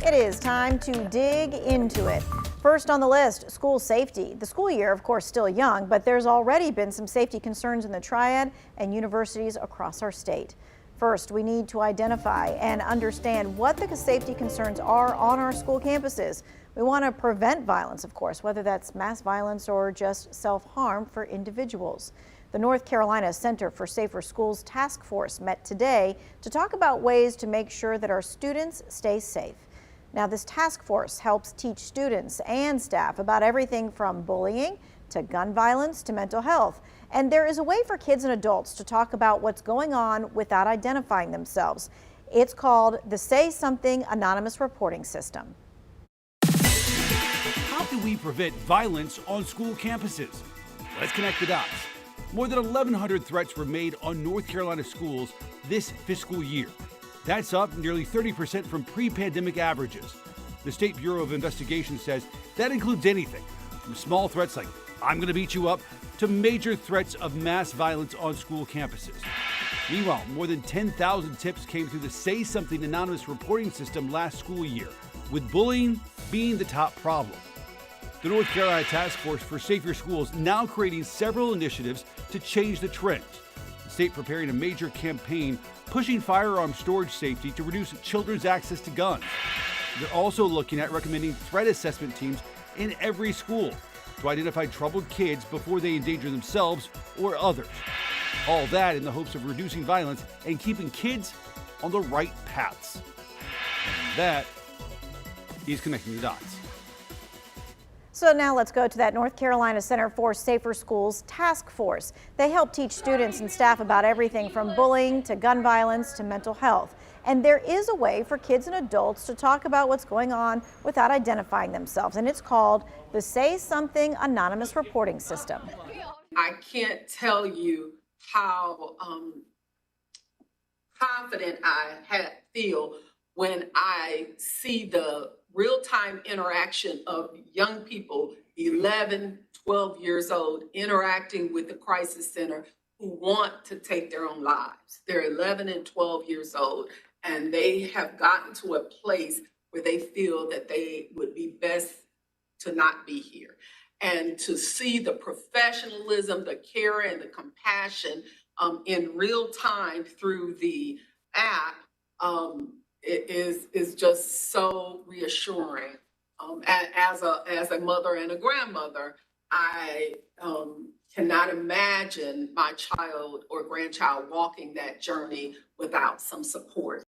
It is time to dig into it. First on the list, school safety. The school year, of course, still young, but there's already been some safety concerns in the Triad and universities across our state. First, we need to identify and understand what the safety concerns are on our school campuses. We want to prevent violence, of course, whether that's mass violence or just self-harm for individuals. The North Carolina Center for Safer Schools Task Force met today to talk about ways to make sure that our students stay safe. Now, this task force helps teach students and staff about everything from bullying to gun violence to mental health. And there is a way for kids and adults to talk about what's going on without identifying themselves. It's called the Say Something Anonymous Reporting System. How can we prevent violence on school campuses? Let's connect the dots. More than 1,100 threats were made on North Carolina schools this fiscal year. That's up nearly 30% from pre-pandemic averages. The State Bureau of Investigation says that includes anything from small threats like "I'm going to beat you up" to major threats of mass violence on school campuses. Meanwhile, more than 10,000 tips came through the Say Something Anonymous reporting system last school year, with bullying being the top problem. The North Carolina Task Force for Safer Schools now creating several initiatives to change the trend. The state preparing a major campaign pushing firearm storage safety to reduce children's access to guns. They're also looking at recommending threat assessment teams in every school to identify troubled kids before they endanger themselves or others. All that in the hopes of reducing violence and keeping kids on the right paths. And that is connecting the dots. So now let's go to that North Carolina Center for Safer Schools Task Force. They help teach students and staff about everything from bullying to gun violence to mental health. And there is a way for kids and adults to talk about what's going on without identifying themselves, and it's called the Say Something Anonymous Reporting System. I can't tell you how confident I feel when I see the real-time interaction of young people, 11, 12 years old, interacting with the crisis center who want to take their own lives. They're 11 and 12 years old, and they have gotten to a place where they feel that they would be best to not be here. And to see the professionalism, the care, and the compassion in real time through the app, it is just so reassuring. As a mother and a grandmother, I cannot imagine my child or grandchild walking that journey without some support.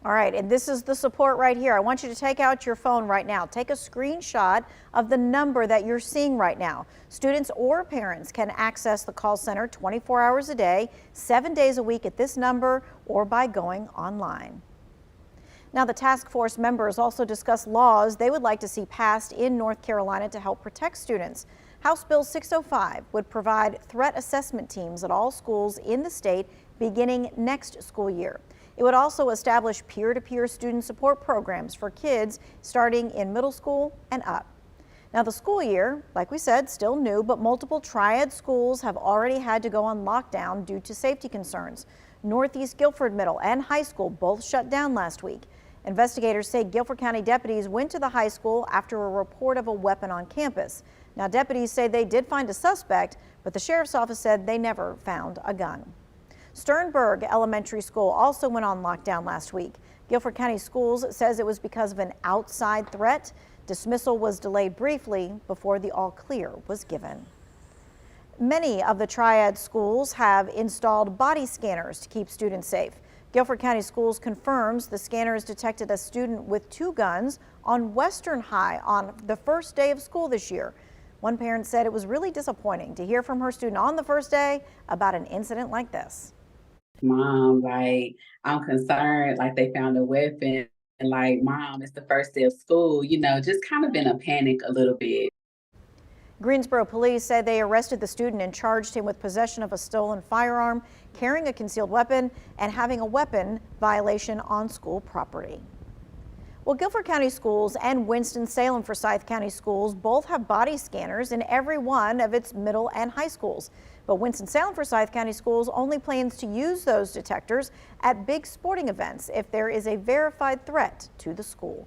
All right, and this is the support right here. I want you to take out your phone right now. Take a screenshot of the number that you're seeing right now. Students or parents can access the call center 24 hours a day, 7 days a week at this number or by going online. Now, the task force members also discussed laws they would like to see passed in North Carolina to help protect students. House Bill 605 would provide threat assessment teams at all schools in the state beginning next school year. It would also establish peer-to-peer student support programs for kids starting in middle school and up. Now, the school year, like we said, still new, but multiple Triad schools have already had to go on lockdown due to safety concerns. Northeast Guilford Middle and High School both shut down last week. Investigators say Guilford County deputies went to the high school after a report of a weapon on campus. Now, deputies say they did find a suspect, but the sheriff's office said they never found a gun. Sternberg Elementary School also went on lockdown last week. Guilford County Schools says it was because of an outside threat. Dismissal was delayed briefly before the all clear was given. Many of the Triad schools have installed body scanners to keep students safe. Guilford County Schools confirms the scanners detected a student with 2 guns on Western High on the first day of school this year. One parent said it was really disappointing to hear from her student on the first day about an incident like this. Mom, like, I'm concerned, like they found a weapon, and like, Mom, it's the first day of school, just kind of in a panic a little bit. Greensboro police say they arrested the student and charged him with possession of a stolen firearm, carrying a concealed weapon, and having a weapon violation on school property. Well, Guilford County Schools and Winston-Salem Forsyth County Schools both have body scanners in every one of its middle and high schools. But Winston-Salem Forsyth County Schools only plans to use those detectors at big sporting events if there is a verified threat to the school.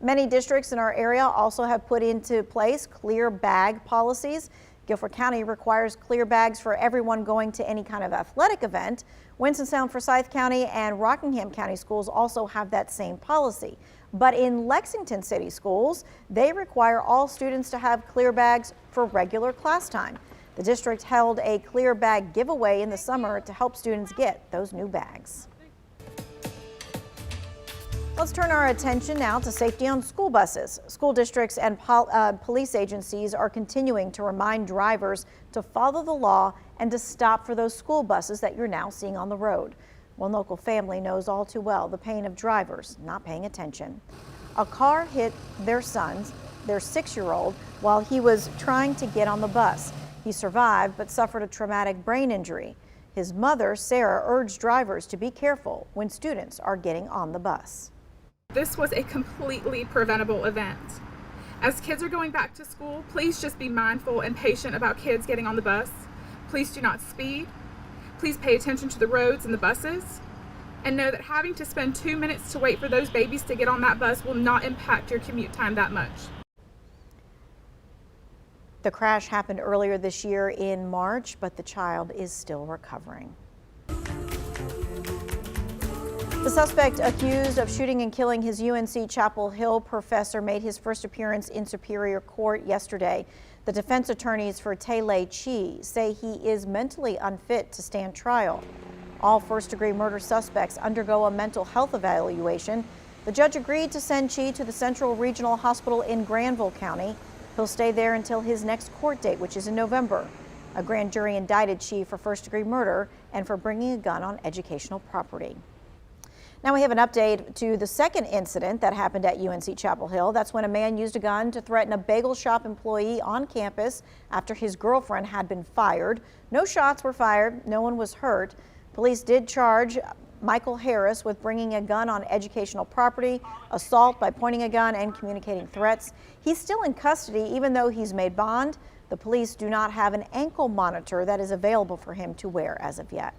Many districts in our area also have put into place clear bag policies. Guilford County requires clear bags for everyone going to any kind of athletic event. Winston-Salem, Forsyth County and Rockingham County schools also have that same policy. But in Lexington City schools, they require all students to have clear bags for regular class time. The district held a clear bag giveaway in the summer to help students get those new bags. Let's turn our attention now to safety on school buses. School districts and police agencies are continuing to remind drivers to follow the law and to stop for those school buses that you're now seeing on the road. One local family knows all too well the pain of drivers not paying attention. A car hit their son, their 6-year-old, while he was trying to get on the bus. He survived but suffered a traumatic brain injury. His mother, Sarah, urged drivers to be careful when students are getting on the bus. This was a completely preventable event. As kids are going back to school, please just be mindful and patient about kids getting on the bus. Please do not speed. Please pay attention to the roads and the buses. And know that having to spend 2 minutes to wait for those babies to get on that bus will not impact your commute time that much. The crash happened earlier this year in March, but the child is still recovering. The suspect accused of shooting and killing his UNC Chapel Hill professor made his first appearance in Superior Court yesterday. The defense attorneys for Taylor Chi say he is mentally unfit to stand trial. All first-degree murder suspects undergo a mental health evaluation. The judge agreed to send Chi to the Central Regional Hospital in Granville County. He'll stay there until his next court date, which is in November. A grand jury indicted Chi for first-degree murder and for bringing a gun on educational property. Now we have an update to the second incident that happened at UNC Chapel Hill. That's when a man used a gun to threaten a bagel shop employee on campus after his girlfriend had been fired. No shots were fired. No one was hurt. Police did charge Michael Harris with bringing a gun on educational property, assault by pointing a gun, and communicating threats. He's still in custody even though he's made bond. The police do not have an ankle monitor that is available for him to wear as of yet.